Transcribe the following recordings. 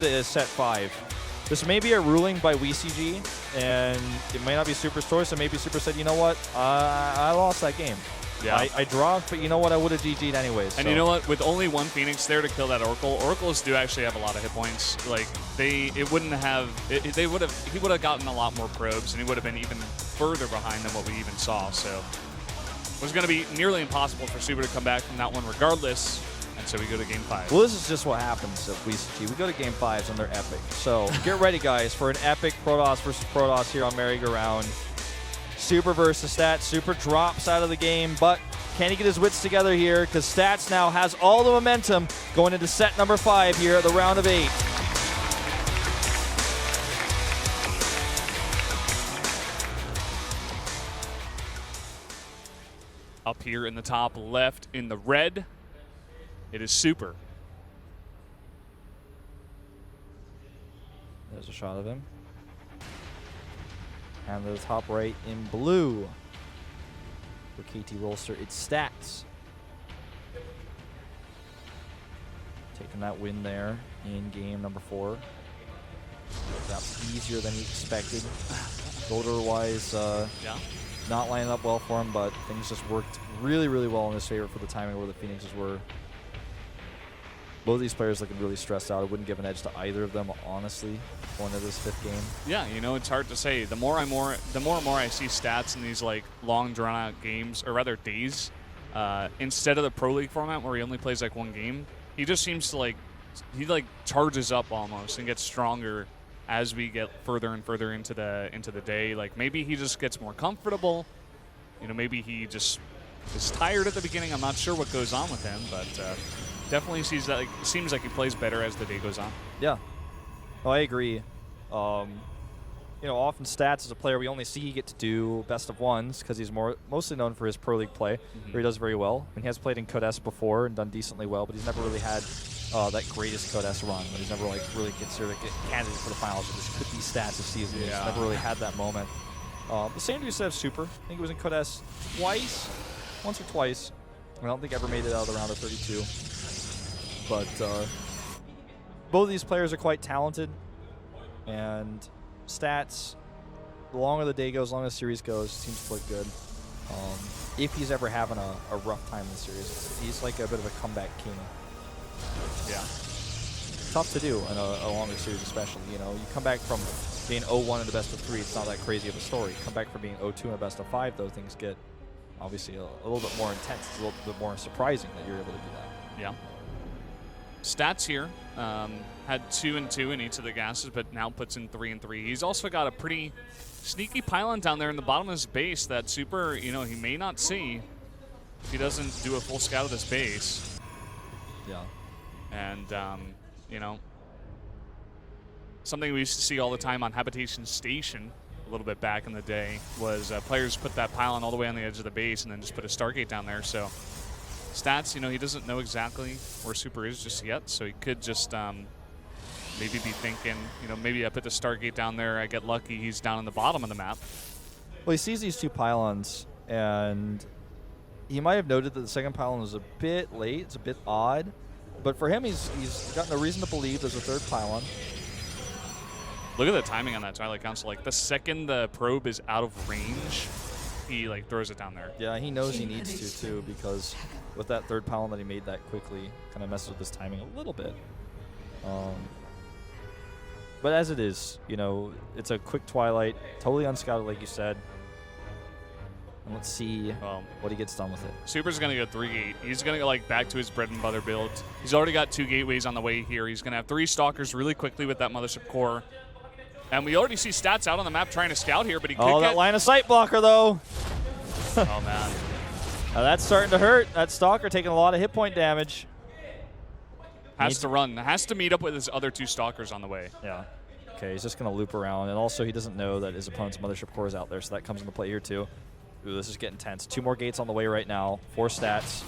is set 5. This may be a ruling by WECG, and it may not be Super's choice, and maybe Super said, you know what, I lost that game. Yeah. I dropped, but you know what, I would have GG'd anyways. And so. you know what, with only one Phoenix there to kill that Oracle, Oracles do actually have a lot of hit points. Like, he would have gotten a lot more probes, and he would have been even further behind than what we even saw. So it was going to be nearly impossible for Super to come back from that one regardless. And so we go to Game 5. Well, this is just what happens at WECG. We go to Game 5s and they're epic. So get ready, guys, for an epic Protoss versus Protoss here on Merry-Go-Round. Super versus Stats. Super drops out of the game, but can he get his wits together here? Because Stats now has all the momentum going into set number 5 here at the round of 8. Up here in the top left in the red, it is Super. There's a shot of him. And the top right in blue. For KT Rolster, it's Stats. Taking that win there in game number 4. Perhaps easier than he expected. Voter-wise, not lining up well for him, but things just worked really, really well in his favor for the timing where the Phoenixes were. Both of these players looking really stressed out. I wouldn't give an edge to either of them, honestly, going into this 5th game. Yeah, you know, it's hard to say. The more and more I see Stats in these like long drawn-out games, or rather days, instead of the Pro League format where he only plays like one game, he just seems to he charges up almost and gets stronger as we get further and further into the day. Like maybe he just gets more comfortable. You know, maybe he just is tired at the beginning. I'm not sure what goes on with him, but definitely seems like he plays better as the day goes on. Yeah, oh, I agree. You know, often Stats as a player we only see get to do best of ones because he's mostly known for his Pro League play, where he does very well. And he has played in Code S before and done decently well, but he's never really had that greatest Code S run. But he's never really considered a candidate for the finals. So this could be Stats this season. He's never really had that moment. The same to be said of Super. I think he was in Code S once or twice. I don't think ever made it out of the round of 32. But both of these players are quite talented, and Stats, the longer the day goes, the longer the series goes, seems to look good. If he's ever having a rough time in the series, he's like a bit of a comeback king. Yeah. Tough to do in a longer series, especially. You know, you come back from being 0-1 in the best of 3, it's not that crazy of a story. Come back from being 0-2 in the best of 5, though, things get obviously a little bit more intense. It's a little bit more surprising that you're able to do that. Yeah. Stats here had 2 and 2 in each of the gases, but now puts in 3 and 3. He's also got a pretty sneaky pylon down there in the bottom of his base that Super, you know, he may not see if he doesn't do a full scout of this base. Yeah. And, you know, something we used to see all the time on Habitation Station a little bit back in the day was players put that pylon all the way on the edge of the base and then just put a Stargate down there. So Stats, you know, he doesn't know exactly where Super is just yet, so he could just maybe be thinking, you know, maybe I put the Stargate down there, I get lucky, he's down in the bottom of the map. Well, he sees these 2 pylons, and he might have noted that the second pylon was a bit late. It's a bit odd. But for him, he's got no reason to believe there's a 3rd pylon. Look at the timing on that Twilight Council. Like, the second the probe is out of range, he, throws it down there. Yeah, he knows he needs to, too, because with that 3rd pylon that he made that quickly, kind of messes with his timing a little bit. But as it is, you know, it's a quick Twilight, totally unscouted, like you said. And let's see what he gets done with it. Super's going to go 3-gate. He's going to go back to his bread and butter build. He's already got 2 gateways on the way here. He's going to have 3 stalkers really quickly with that Mothership core. And we already see Stats out on the map trying to scout here, but he could get... that line of sight blocker, though. Oh, man. Now that's starting to hurt. That Stalker taking a lot of hit point damage. Has to run. Has to meet up with his other 2 stalkers on the way. Yeah. Okay, he's just going to loop around. And also, he doesn't know that his opponent's Mothership core is out there, so that comes into play here, too. Ooh, this is getting tense. 2 more gates on the way right now. 4 Stats.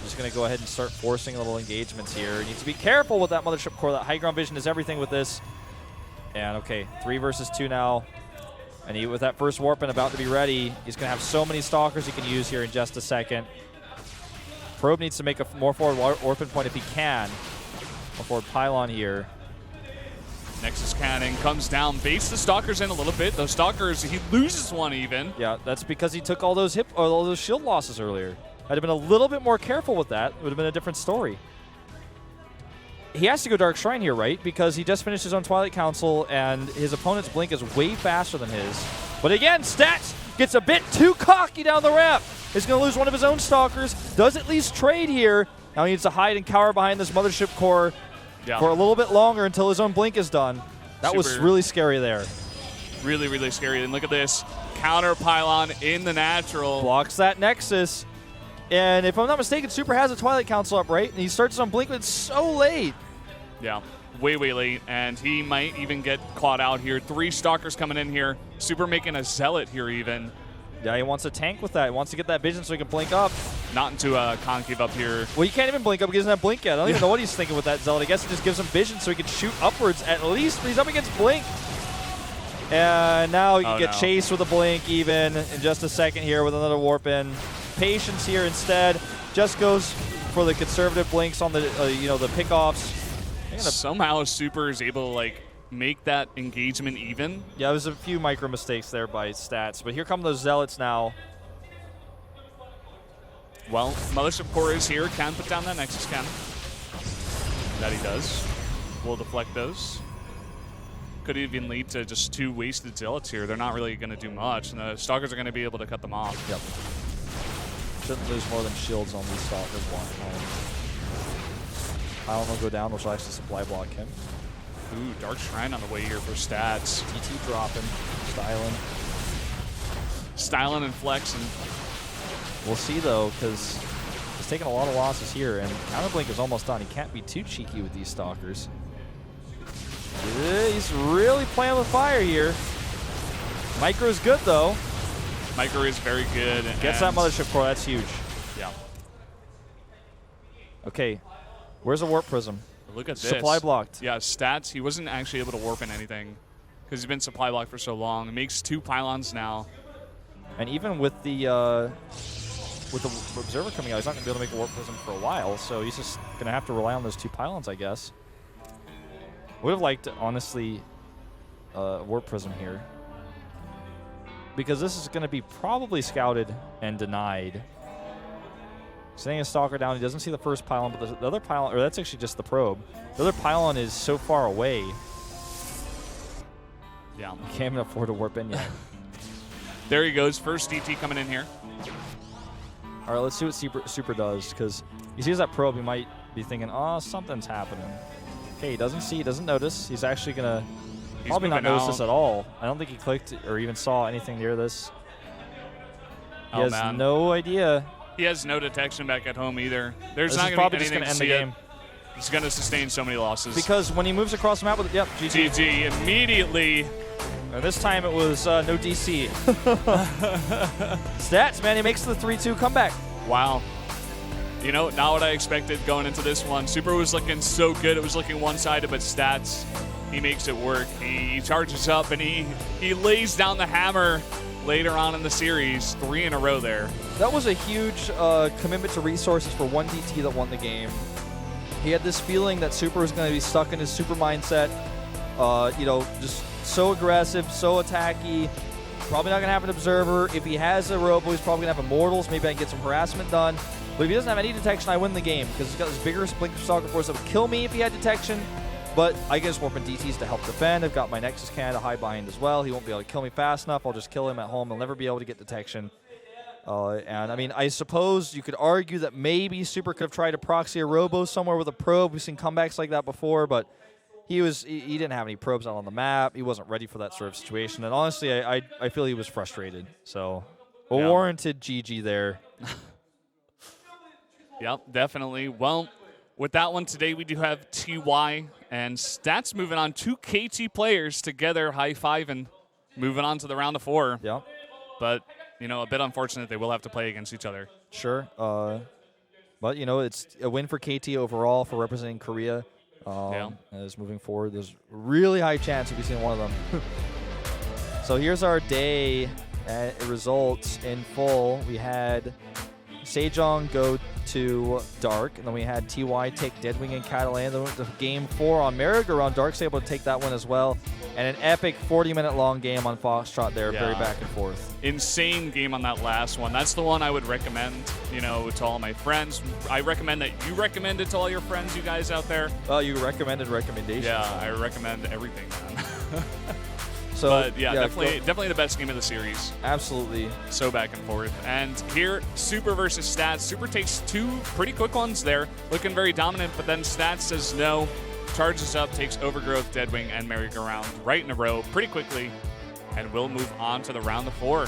Just going to go ahead and start forcing little engagements here. Needs to be careful with that Mothership core. That high ground vision is everything with this. And, okay, 3 versus 2 now. And he, with that first warp and about to be ready, he's going to have so many stalkers he can use here in just a second. Probe needs to make a more forward warping point if he can. A forward pylon here. Nexus Cannon comes down, baits the Stalkers in a little bit. Those Stalkers, he loses one even. Yeah, that's because he took all those all those shield losses earlier. I'd have been a little bit more careful with that. It would have been a different story. He has to go Dark Shrine here, right? Because he just finished his own Twilight Council, and his opponent's Blink is way faster than his. But again, Stats gets a bit too cocky down the ramp. He's going to lose one of his own Stalkers. Does at least trade here. Now he needs to hide and cower behind this Mothership Core for a little bit longer until his own Blink is done. That was really scary there. Really, really scary. And look at this. Counter Pylon in the natural. Blocks that Nexus. And if I'm not mistaken, Super has a Twilight Council up, right? And he starts on Blink, but it's so late. Yeah, way, way late. And he might even get caught out here. 3 Stalkers coming in here. Super making a Zealot here even. Yeah, he wants to tank with that. He wants to get that vision so he can blink up. Not into a concave up here. Well, he can't even blink up because he doesn't have blink yet. I don't even know what he's thinking with that Zealot. I guess it just gives him vision so he can shoot upwards at least, but he's up against blink. And now he can get chased with a blink even in just a second here with another warp in. Patience here instead. Just goes for the conservative blinks on the the pickoffs. Somehow Super is able to like make that engagement even. Yeah, there's a few micro mistakes there by Stats, but here come those Zealots now. Well, Mothership Core is here. Can put down that Nexus Cannon. That he does. Will deflect those. Could even lead to just 2 wasted Zealots here. They're not really going to do much, and the Stalkers are going to be able to cut them off. Yep. Shouldn't lose more than shields on these Stalkers. Pylon will go down, which will actually supply block him. Ooh, Dark Shrine on the way here for Stats. TT dropping, Styling and flexing. We'll see, though, because he's taking a lot of losses here, and Counterblink is almost done. He can't be too cheeky with these Stalkers. He's really playing with fire here. Micro's good, though. Micro is very good. Gets that Mothership Core. That's huge. Yeah. Okay. Where's the Warp Prism? Look at this. Supply blocked. Yeah, Stats, he wasn't actually able to warp in anything because he's been supply blocked for so long. It makes 2 pylons now. And even with the Observer coming out, he's not going to be able to make a Warp Prism for a while, so he's just going to have to rely on those 2 pylons, I guess. Would have liked, honestly, Warp Prism here. Because this is going to be probably scouted and denied. Sending a Stalker down, he doesn't see the first pylon, but the other pylon, or that's actually just the probe. The other pylon is so far away. Yeah. He can't even afford to warp in yet. There he goes, first DT coming in here. All right, let's see what Super does, because he sees that probe, he might be thinking, oh, something's happening. Okay, he doesn't see, he doesn't notice. He's actually going to probably not notice this at all. I don't think he clicked or even saw anything near this. He has no idea. He has no detection back at home either. There's not going to be anything to end the game. He's going to sustain so many losses. Because when he moves across the map with, GG. GG immediately. And this time it was no DC. Stats, man, he makes the 3-2 comeback. Wow. You know, not what I expected going into this one. Super was looking so good. It was looking one-sided, but Stats, he makes it work. He charges up and he lays down the hammer later on in the series. 3 in a row there. That was a huge commitment to resources for one DT that won the game. He had this feeling that Super was going to be stuck in his Super mindset. Just so aggressive, so attacky. Probably not going to have an Observer. If he has a Robo, he's probably going to have Immortals. Maybe I can get some harassment done. But if he doesn't have any detection, I win the game because he's got this bigger Blink Stalker Force that would kill me if he had detection. But I can just warp in DTs to help defend. I've got my Nexus Cannon to hide behind as well. He won't be able to kill me fast enough. I'll just kill him at home. He'll never be able to get detection. And I mean, I suppose you could argue that maybe Super could have tried to proxy a Robo somewhere with a probe. We've seen comebacks like that before, but he didn't have any probes out on the map. He wasn't ready for that sort of situation. And honestly, I feel he was frustrated. So a warranted GG there. Yep, definitely. Well, with that one today, we do have TY and Stats moving on. 2 KT players together, high-fiving, moving on to the round of 4. Yeah. But, a bit unfortunate they will have to play against each other. Sure. But, it's a win for KT overall for representing Korea. As moving forward, there's really high chance of we seeing one of them. So here's our day results in full. We had Sejong go to Dark, and then we had TY take Deadwing and Catalan. Then went to game 4 on Merry-Go-Round. Dark's able to take that one as well. And an epic 40-minute long game on Foxtrot there, very back and forth. Insane game on that last one. That's the one I would recommend, you know, to all my friends. I recommend that you recommend it to all your friends, you guys out there. Well, you recommended recommendations. Yeah, I recommend everything, man. So, but yeah, definitely the best game of the series. Absolutely. So back and forth. And here, Super versus Stats. Super takes 2 pretty quick ones there, looking very dominant, but then Stats says no, charges up, takes Overgrowth, Deadwing, and Merry-Go-Round right in a row pretty quickly, and we'll move on to the round of 4.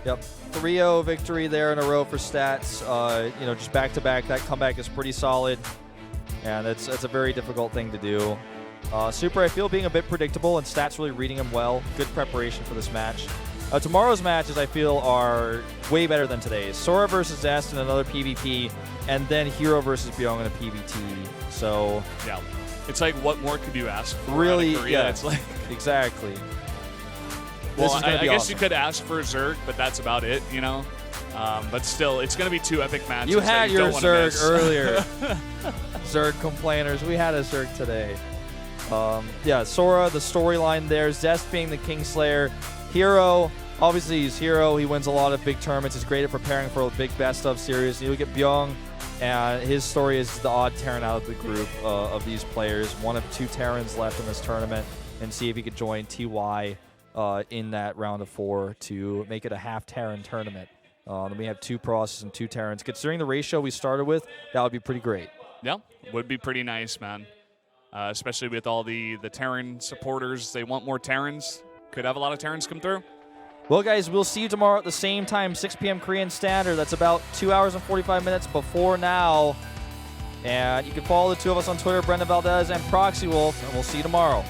Yep, 3-0 victory there in a row for Stats. You know, just back-to-back, that comeback is pretty solid, and it's a very difficult thing to do. Super, I feel, being a bit predictable, and Stats really reading him well. Good preparation for this match. Tomorrow's matches, I feel, are way better than today's. Sora versus Zest in another PvP, and then Hero versus Byung in a PvT. So yeah, it's like, what more could you ask for? Really, yeah, it's like exactly. Well, I guess awesome. You could ask for Zerg, but that's about it, you know. But still, it's going to be 2 epic matches. You had your Zerg earlier. Zerg complainers. We had a Zerg today. Yeah, Sora, the storyline there. Zest being the Kingslayer. Hero, obviously he's Hero. He wins a lot of big tournaments. He's great at preparing for a big best-of series. You look at Byung, and his story is the odd Terran out of the group of these players. One of 2 Terrans left in this tournament, and see if he could join TY in that round of 4 to make it a half Terran tournament. Then we have 2 Process and 2 Terrans. Considering the ratio we started with, that would be pretty great. Yeah, would be pretty nice, man. Especially with all the Terran supporters. They want more Terrans. Could have a lot of Terrans come through. Well, guys, we'll see you tomorrow at the same time, 6 p.m. Korean Standard. That's about 2 hours and 45 minutes before now. And you can follow the 2 of us on Twitter, Brendan Valdez and Proxy Wolf, and we'll see you tomorrow.